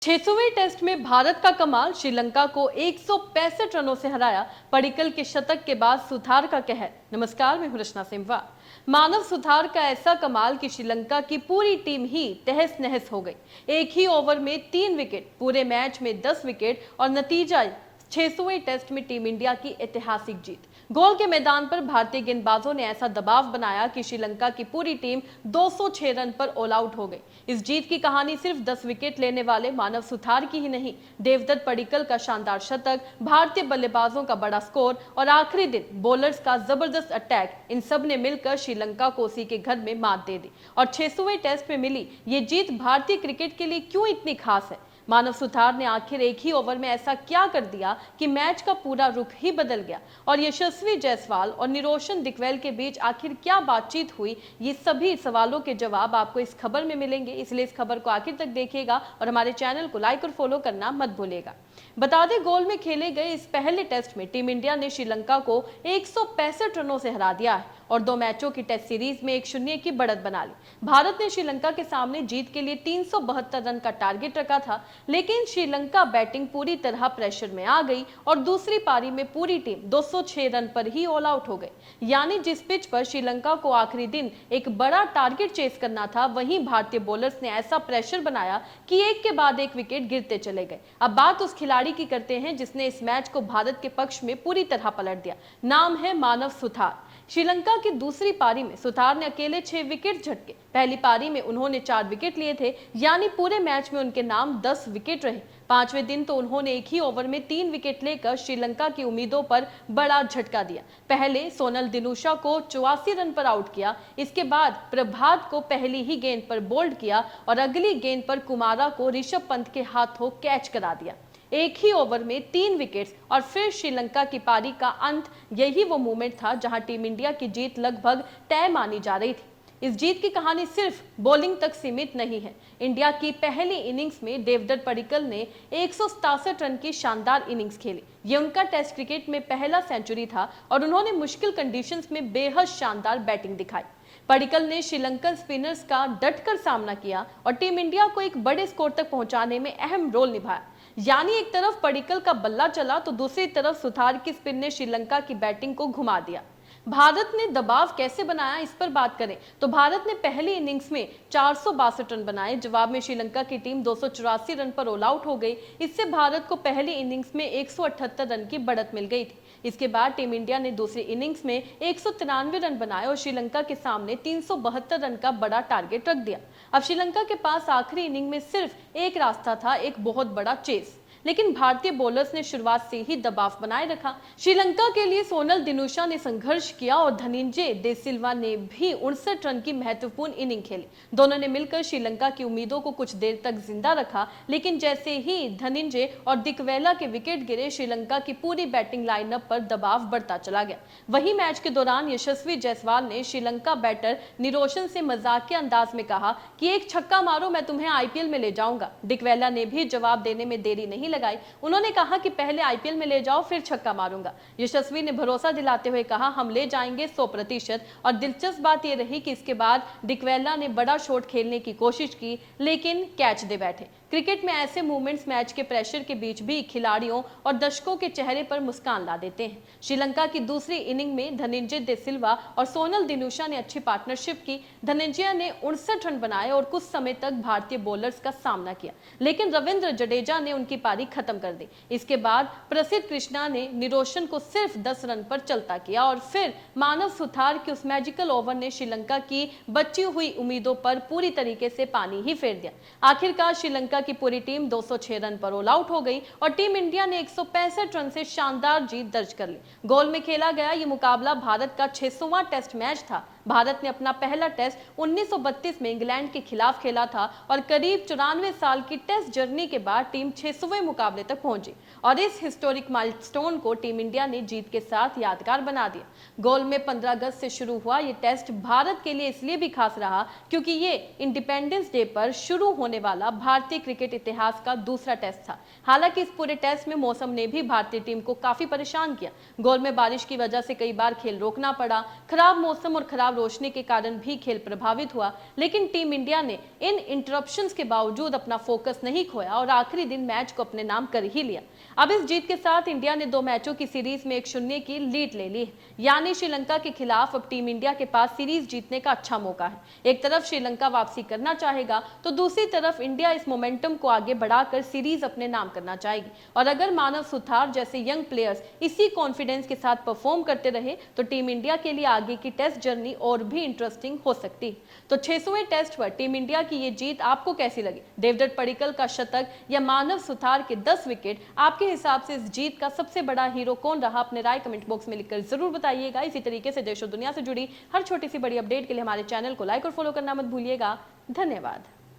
600वें test में भारत का कमाल, श्रीलंका को 165 रनों से हराया। पडिक्कल के शतक के बाद सुथार का कहर। नमस्कार, मैं हूं रचना सिमवा। मानव सुथार का ऐसा कमाल कि श्रीलंका की पूरी टीम ही तहस नहस हो गई। एक ही ओवर में 3 विकेट, पूरे मैच में 10 विकेट और नतीजा 600वें टेस्ट में टीम इंडिया की ऐतिहासिक जीत। गोल के मैदान पर भारतीय गेंदबाजों ने ऐसा दबाव बनाया कि श्रीलंका की पूरी टीम 206 रन पर ऑल आउट हो गई। इस जीत की कहानी सिर्फ 10 विकेट लेने वाले मानव सुथार की ही नहीं, देवदत्त पडिक्कल का शानदार शतक, भारतीय बल्लेबाजों का बड़ा स्कोर और आखिरी दिन बॉलर्स का जबरदस्त अटैक, इन सब ने मिलकर श्रीलंका को उसी के घर में मात दे दी। और 600वें टेस्ट में मिली ये जीत भारतीय क्रिकेट के लिए क्यों इतनी खास है? मानव सुथार ने आखिर एक ही ओवर में ऐसा क्या कर दिया कि मैच का पूरा रुख ही बदल गया? और यशस्वी जायसवाल और निरोशन दिक्वेल के बीच आखिर क्या बातचीत हुई? ये सभी सवालों के जवाब आपको इस खबर में मिलेंगे, इसलिए इस खबर को आखिर तक देखिएगा और हमारे चैनल को लाइक और फॉलो करना मत भूलिएगा। बता दें, गोल में खेले गए इस पहले टेस्ट में टीम इंडिया ने श्रीलंका को 165 रनों से हरा दिया है और 2 मैचों की टेस्ट सीरीज में 1-0 की बढ़त बना ली। भारत ने श्रीलंका के सामने जीत के लिए 372 रन का टारगेट रखा था, लेकिन श्रीलंका बैटिंग पूरी तरह प्रेशर में आ गई और दूसरी पारी में पूरी टीम 206 रन पर ही ऑल आउट हो गई। यानी जिस पिच पर श्रीलंका को आखिरी दिन एक बड़ा टारगेट चेस करना था, वहीं भारतीय बॉलर्स ने ऐसा प्रेशर बनाया कि एक के बाद एक विकेट गिरते चले गए। अब बात उस खिलाड़ी की करते हैं जिसने इस मैच को भारत के पक्ष में पूरी तरह पलट दिया। नाम है मानव सुथार। श्रीलंका की दूसरी पारी में सुथार ने अकेले 6 विकेट झटके। पहली पारी में उन्होंने 4 विकेट लिए थे, यानी पूरे मैच में उनके नाम 10 विकेट रहे। 5वें दिन तो उन्होंने एक ही ओवर में 3 विकेट लेकर श्रीलंका की उम्मीदों पर बड़ा झटका दिया। पहले सोनल दिनुशा को 84 रन पर आउट किया, इसके बाद प्रभात को पहली ही गेंद पर बोल्ड किया और अगली गेंद पर कुमारा को ऋषभ पंत के हाथों कैच करा दिया। एक ही ओवर में 3 विकेट्स और फिर श्रीलंका की पारी का अंत। यही वो मोमेंट था जहां टीम इंडिया की जीत लगभग तय मानी जा रही थी। इस जीत की कहानी सिर्फ बॉलिंग तक सीमित नहीं है। इंडिया की पहली इनिंग्स में देवदत्त पडिक्कल ने 167 रन की शानदार इनिंग्स खेली। ये उनका टेस्ट क्रिकेट में पहला सेंचुरी था और उन्होंने मुश्किल कंडीशंस में बेहद शानदार बैटिंग दिखाई। पडिक्कल ने श्रीलंकन स्पिनर्स का डटकर सामना किया और टीम इंडिया को एक बड़े स्कोर तक पहुंचाने में अहम रोल निभाया। यानी एक तरफ पडिक्कल का बल्ला चला तो दूसरी तरफ सुथार की स्पिन ने श्रीलंका की बैटिंग को घुमा दिया। भारत ने दबाव कैसे बनाया, इस पर बात करें तो भारत ने पहली इनिंग्स में 462 रन बनाए। जवाब में श्रीलंका की टीम 284 रन पर ऑल आउट हो गई। इससे भारत को पहली इनिंग्स में 178 रन की बढ़त मिल गई थी। इसके बाद टीम इंडिया ने दूसरी इनिंग्स में 193 रन बनाए और श्रीलंका के सामने 372 रन का बड़ा टारगेट रख दिया। अब श्रीलंका के पास आखिरी इनिंग में सिर्फ एक रास्ता था, एक बहुत बड़ा चेस। लेकिन भारतीय बॉलर्स ने शुरुआत से ही दबाव बनाए रखा। श्रीलंका के लिए सोनल दिनुशा ने संघर्ष किया और धनंजय दे सिल्वा ने भी 59 रन की महत्वपूर्ण इनिंग खेली। दोनों ने मिलकर श्रीलंका की उम्मीदों को कुछ देर तक जिंदा रखा, लेकिन जैसे ही धनंजय और दिक्वेला के विकेट गिरे, श्रीलंका की पूरी बैटिंग लाइनअप पर दबाव बढ़ता चला गया। वही मैच के दौरान यशस्वी जायसवाल ने श्रीलंका बैटर निरोशन से मजाकिया अंदाज में कहा कि एक छक्का मारो, मैं तुम्हें आईपीएल में ले जाऊंगा। दिक्वेला ने भी जवाब देने में देरी नहीं लगाई। उन्होंने कहा कि पहले आईपीएल में ले जाओ, फिर छक्का मारूंगा। यशस्वी ने भरोसा दिलाते हुए कहा, हम ले जाएंगे 100%। और दिलचस्प बात यह रही कि इसके बाद दिक्वेला ने बड़ा शॉट खेलने की कोशिश की, लेकिन कैच दे बैठे। क्रिकेट में ऐसे मूवमेंट्स मैच के प्रेशर के बीच भी खिलाड़ियों और दर्शकों के चेहरे पर मुस्कान ला देते हैं। श्रीलंका की दूसरी इनिंग में धनंजय दे सिल्वा और सोनल दिनुशा ने अच्छी पार्टनरशिप की। धनंजय ने 59 रन बनाए और कुछ समय तक भारतीय बॉलर्स का सामना किया, लेकिन रविंद्र जडेजा ने उनकी पारी खत्म कर दी। इसके बाद प्रसिद्ध कृष्णा ने निरोशन को सिर्फ 10 रन पर चलता किया और फिर मानव सुथार के उस मैजिकल ओवर ने श्रीलंका की बची हुई उम्मीदों पर पूरी तरीके से पानी ही फेर दिया। आखिरकार श्रीलंका की पूरी टीम 206 रन पर ऑल आउट हो गई और टीम इंडिया ने 165 रन से शानदार जीत दर्ज कर ली। गोल में खेला गया ये मुकाबला भारत का 600वां टेस्ट मैच था। भारत ने अपना पहला टेस्ट 1932 में इंग्लैंड के खिलाफ खेला था और करीब 94 साल की टेस्ट जर्नी के बाद टीम 600वें मुकाबले तक पहुंची और इस हिस्टोरिक माइलस्टोन को टीम इंडिया ने जीत के साथ यादगार बना दिया। गोल में 15 अगस्त से शुरू हुआ ये टेस्ट भारत के लिए इसलिए भी खास रहा क्योंकि ये इंडिपेंडेंस डे पर शुरू होने वाला भारतीय क्रिकेट इतिहास का दूसरा टेस्ट था। हालांकि इस पूरे टेस्ट में मौसम ने भी भारतीय टीम को काफी परेशान किया। गोल में बारिश की वजह से कई बार खेल रोकना पड़ा। खराब मौसम और खराब खिलाफ रोशनी के कारण भी खेल प्रभावित हुआ, लेकिन टीम इंडिया ने इन इंटरप्शंस के बावजूद अपना फोकस नहीं खोया और आखिरी दिन मैच को अपने नाम कर ही लिया। अब इस जीत के साथ इंडिया ने 2 मैचों की सीरीज में 1-0 की लीड ले ली है, यानी श्रीलंका के खिलाफ अब टीम इंडिया के पास सीरीज जीतने का अच्छा मौका है। एक तरफ श्रीलंका वापसी करना चाहेगा तो दूसरी तरफ इंडिया इस मोमेंटम को आगे बढ़ाकर सीरीज अपने नाम करना चाहेगी। और अगर मानव सुथार जैसे यंग प्लेयर्स इसी कॉन्फिडेंस के साथ परफॉर्म करते रहे तो टीम इंडिया के लिए आगे की टेस्ट जर्नी और भी इंटरेस्टिंग हो सकती है। तो 600वें टेस्ट पर टीम इंडिया की ये जीत आपको कैसी लगी? देवदत्त पडिक्कल का शतक या मानव सुथार के 10 विकेट, आपके हिसाब से इस जीत का सबसे बड़ा हीरो कौन रहा? अपने राय कमेंट बॉक्स में लिखकर जरूर बताइएगा। इसी तरीके से देश और दुनिया से जुड़ी हर छोटी सी बड़ी अपडेट के लिए हमारे चैनल को लाइक और फॉलो करना मत भूलिएगा। धन्यवाद।